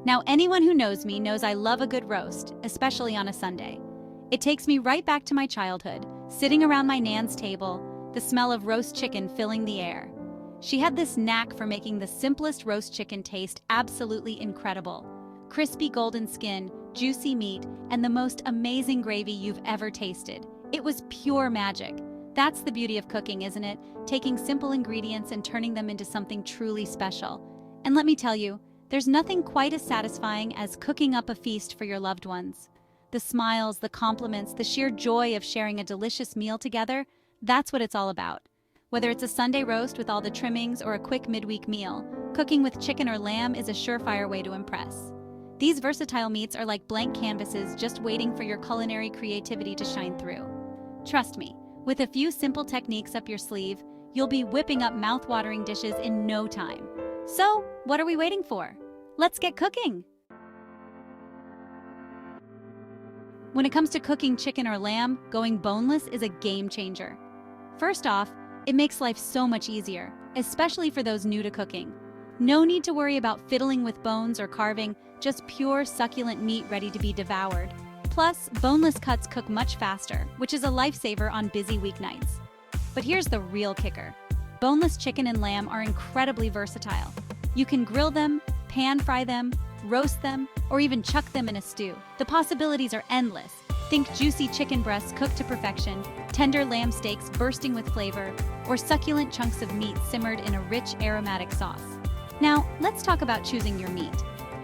Now, anyone who knows me knows I love a good roast, especially on a Sunday. It takes me right back to my childhood, sitting around my nan's table, the smell of roast chicken filling the air. She had this knack for making the simplest roast chicken taste absolutely incredible. Crispy golden skin, juicy meat, and the most amazing gravy you've ever tasted. It was pure magic. That's the beauty of cooking, isn't it? Taking simple ingredients and turning them into something truly special. And let me tell you, there's nothing quite as satisfying as cooking up a feast for your loved ones. The smiles, the compliments, the sheer joy of sharing a delicious meal together, that's what it's all about. Whether it's a Sunday roast with all the trimmings or a quick midweek meal, cooking with chicken or lamb is a surefire way to impress. These versatile meats are like blank canvases just waiting for your culinary creativity to shine through. Trust me, with a few simple techniques up your sleeve, you'll be whipping up mouth-watering dishes in no time. So, what are we waiting for? Let's get cooking! When it comes to cooking chicken or lamb, going boneless is a game changer. First off, it makes life so much easier, especially for those new to cooking. No need to worry about fiddling with bones or carving, just pure, succulent meat ready to be devoured. Plus, boneless cuts cook much faster, which is a lifesaver on busy weeknights. But here's the real kicker. Boneless chicken and lamb are incredibly versatile. You can grill them, pan fry them, roast them, or even chuck them in a stew. The possibilities are endless. Think juicy chicken breasts cooked to perfection, tender lamb steaks bursting with flavor, or succulent chunks of meat simmered in a rich, aromatic sauce. Now, let's talk about choosing your meat.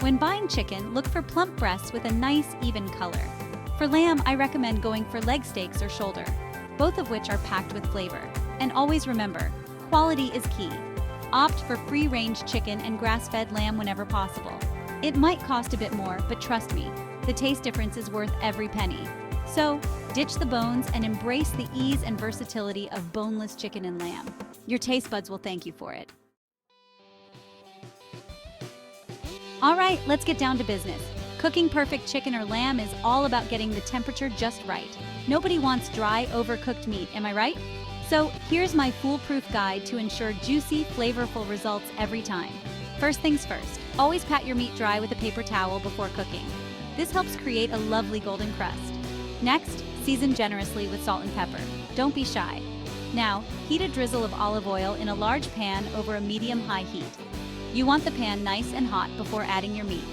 When buying chicken, look for plump breasts with a nice, even color. For lamb, I recommend going for leg steaks or shoulder, both of which are packed with flavor. And always remember, quality is key. Opt for free-range chicken and grass-fed lamb whenever possible. It might cost a bit more, but trust me, the taste difference is worth every penny. So, ditch the bones and embrace the ease and versatility of boneless chicken and lamb. Your taste buds will thank you for it. All right, let's get down to business. Cooking perfect chicken or lamb is all about getting the temperature just right. Nobody wants dry, overcooked meat, am I right? So here's my foolproof guide to ensure juicy, flavorful results every time. First things first, always pat your meat dry with a paper towel before cooking. This helps create a lovely golden crust. Next, season generously with salt and pepper. Don't be shy. Now, heat a drizzle of olive oil in a large pan over a medium-high heat. You want the pan nice and hot before adding your meat.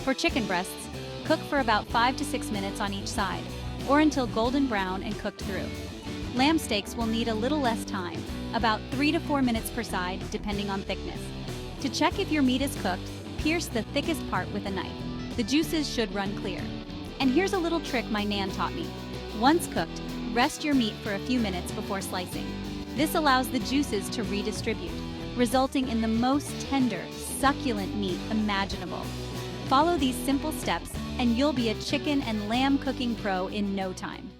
For chicken breasts, cook for about 5 to 6 minutes on each side, or until golden brown and cooked through. Lamb steaks will need a little less time, about 3 to 4 minutes per side, depending on thickness. To check if your meat is cooked, pierce the thickest part with a knife. The juices should run clear. And here's a little trick my nan taught me. Once cooked, rest your meat for a few minutes before slicing. This allows the juices to redistribute, resulting in the most tender, succulent meat imaginable. Follow these simple steps, and you'll be a chicken and lamb cooking pro in no time.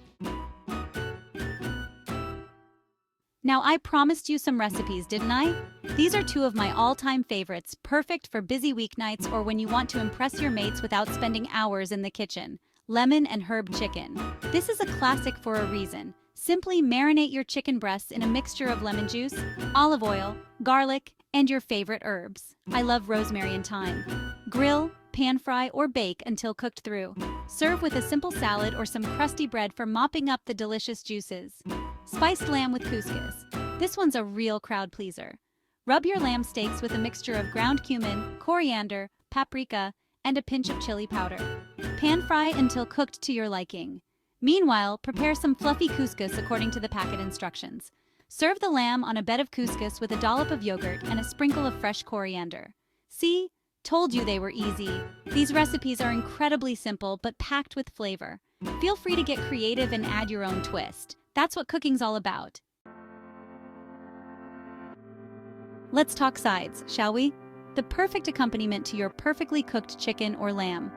Now, I promised you some recipes, didn't I? These are two of my all-time favorites, perfect for busy weeknights or when you want to impress your mates without spending hours in the kitchen. Lemon and herb chicken. This is a classic for a reason. Simply marinate your chicken breasts in a mixture of lemon juice, olive oil, garlic, and your favorite herbs. I love rosemary and thyme. Grill, pan fry, or bake until cooked through. Serve with a simple salad or some crusty bread for mopping up the delicious juices. Spiced lamb with couscous. This one's a real crowd pleaser. Rub your lamb steaks with a mixture of ground cumin, coriander, paprika, and a pinch of chili powder. Pan fry until cooked to your liking. Meanwhile, prepare some fluffy couscous according to the packet instructions. Serve the lamb on a bed of couscous with a dollop of yogurt and a sprinkle of fresh coriander. See? Told you they were easy. These recipes are incredibly simple but packed with flavor. Feel free to get creative and add your own twist. That's what cooking's all about. Let's talk sides, shall we? The perfect accompaniment to your perfectly cooked chicken or lamb.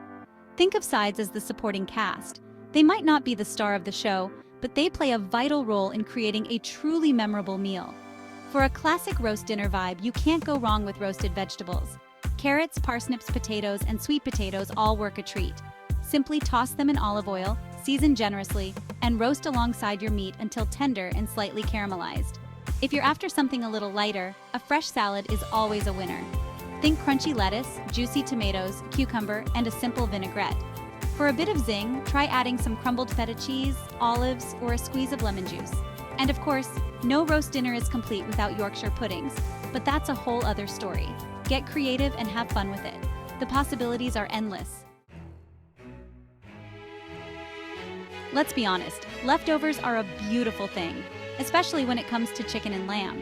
Think of sides as the supporting cast. They might not be the star of the show, but they play a vital role in creating a truly memorable meal. For a classic roast dinner vibe, you can't go wrong with roasted vegetables. Carrots, parsnips, potatoes, and sweet potatoes all work a treat. Simply toss them in olive oil, season generously, and roast alongside your meat until tender and slightly caramelized. If you're after something a little lighter, a fresh salad is always a winner. Think crunchy lettuce, juicy tomatoes, cucumber, and a simple vinaigrette. For a bit of zing, try adding some crumbled feta cheese, olives, or a squeeze of lemon juice. And of course, no roast dinner is complete without Yorkshire puddings, but that's a whole other story. Get creative and have fun with it. The possibilities are endless. Let's be honest, leftovers are a beautiful thing, especially when it comes to chicken and lamb.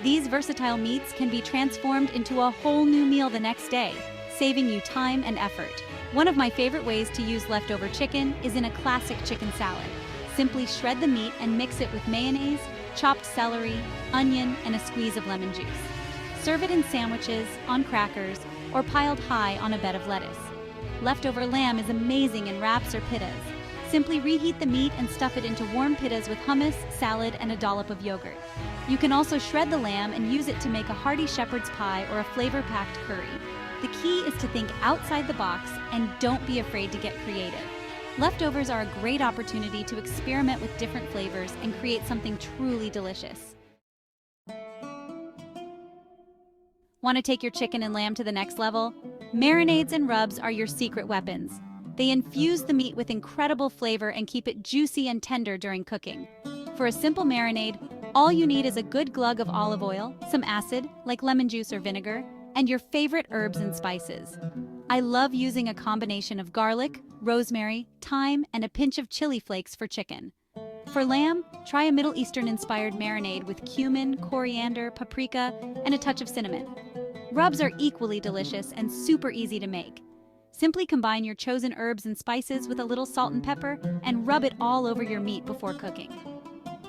These versatile meats can be transformed into a whole new meal the next day, saving you time and effort. One of my favorite ways to use leftover chicken is in a classic chicken salad. Simply shred the meat and mix it with mayonnaise, chopped celery, onion, and a squeeze of lemon juice. Serve it in sandwiches, on crackers, or piled high on a bed of lettuce. Leftover lamb is amazing in wraps or pittas. Simply reheat the meat and stuff it into warm pittas with hummus, salad, and a dollop of yogurt. You can also shred the lamb and use it to make a hearty shepherd's pie or a flavor-packed curry. The key is to think outside the box and don't be afraid to get creative. Leftovers are a great opportunity to experiment with different flavors and create something truly delicious. Want to take your chicken and lamb to the next level? Marinades and Rubs are your secret weapons. They infuse the meat with incredible flavor and keep it juicy and tender during cooking. For a simple marinade, all you need is a good glug of olive oil, some acid, like lemon juice or vinegar, and your favorite herbs and spices. I love using a combination of garlic, rosemary, thyme, and a pinch of chili flakes for chicken. For lamb, try a Middle Eastern-inspired marinade with cumin, coriander, paprika, and a touch of cinnamon. Rubs are equally delicious and super easy to make. Simply combine your chosen herbs and spices with a little salt and pepper and rub it all over your meat before cooking.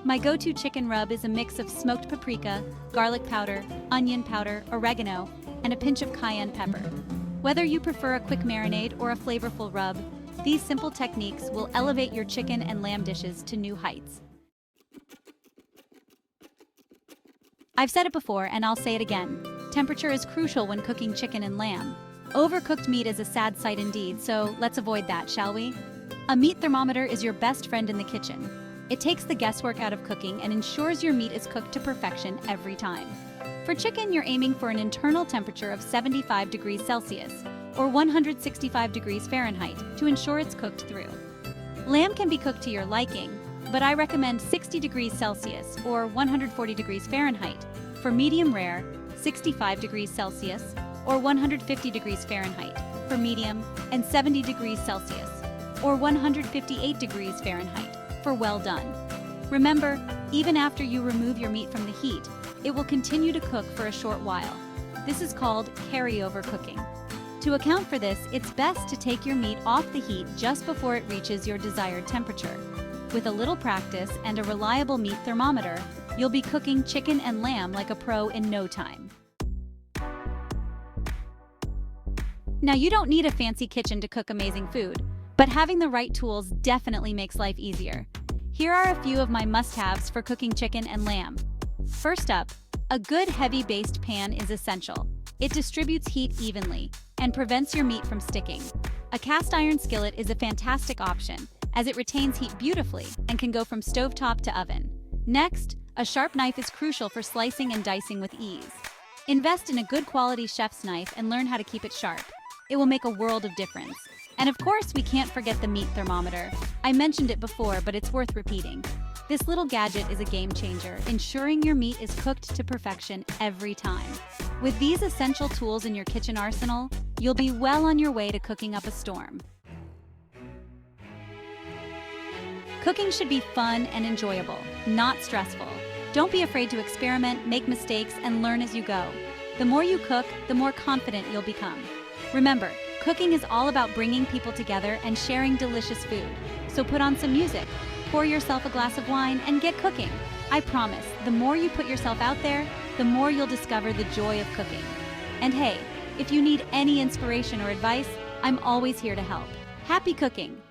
My go-to chicken rub is a mix of smoked paprika, garlic powder, onion powder, oregano, and a pinch of cayenne pepper. Whether you prefer a quick marinade or a flavorful rub, these simple techniques will elevate your chicken and lamb dishes to new heights. I've said it before and I'll say it again. Temperature is crucial when cooking chicken and lamb. Overcooked meat is a sad sight indeed, so let's avoid that, shall we? A meat thermometer is your best friend in the kitchen. It takes the guesswork out of cooking and ensures your meat is cooked to perfection every time. For chicken, you're aiming for an internal temperature of 75 degrees Celsius, or 165 degrees Fahrenheit, to ensure it's cooked through. Lamb can be cooked to your liking, but I recommend 60 degrees Celsius, or 140 degrees Fahrenheit, for medium rare, 65 degrees Celsius, or 150 degrees Fahrenheit, for medium, and 70 degrees Celsius, or 158 degrees Fahrenheit, for well done. Remember, even after you remove your meat from the heat, it will continue to cook for a short while. This is called carryover cooking. To account for this, it's best to take your meat off the heat just before it reaches your desired temperature. With a little practice and a reliable meat thermometer, you'll be cooking chicken and lamb like a pro in no time. Now, you don't need a fancy kitchen to cook amazing food, but having the right tools definitely makes life easier. Here are a few of my must-haves for cooking chicken and lamb. First up, a good heavy-based pan is essential. It distributes heat evenly and prevents your meat from sticking. A cast iron skillet is a fantastic option, as it retains heat beautifully and can go from stovetop to oven. Next, a sharp knife is crucial for slicing and dicing with ease. Invest in a good quality chef's knife and learn how to keep it sharp. It will make a world of difference. And of course, we can't forget the meat thermometer. I mentioned it before, but it's worth repeating. This little gadget is a game changer, ensuring your meat is cooked to perfection every time. With these essential tools in your kitchen arsenal, you'll be well on your way to cooking up a storm. Cooking should be fun and enjoyable, not stressful. Don't be afraid to experiment, make mistakes, and learn as you go. The more you cook, the more confident you'll become. Remember, cooking is all about bringing people together and sharing delicious food. So put on some music, pour yourself a glass of wine, and get cooking. I promise, the more you put yourself out there, the more you'll discover the joy of cooking. And hey, if you need any inspiration or advice, I'm always here to help. Happy cooking!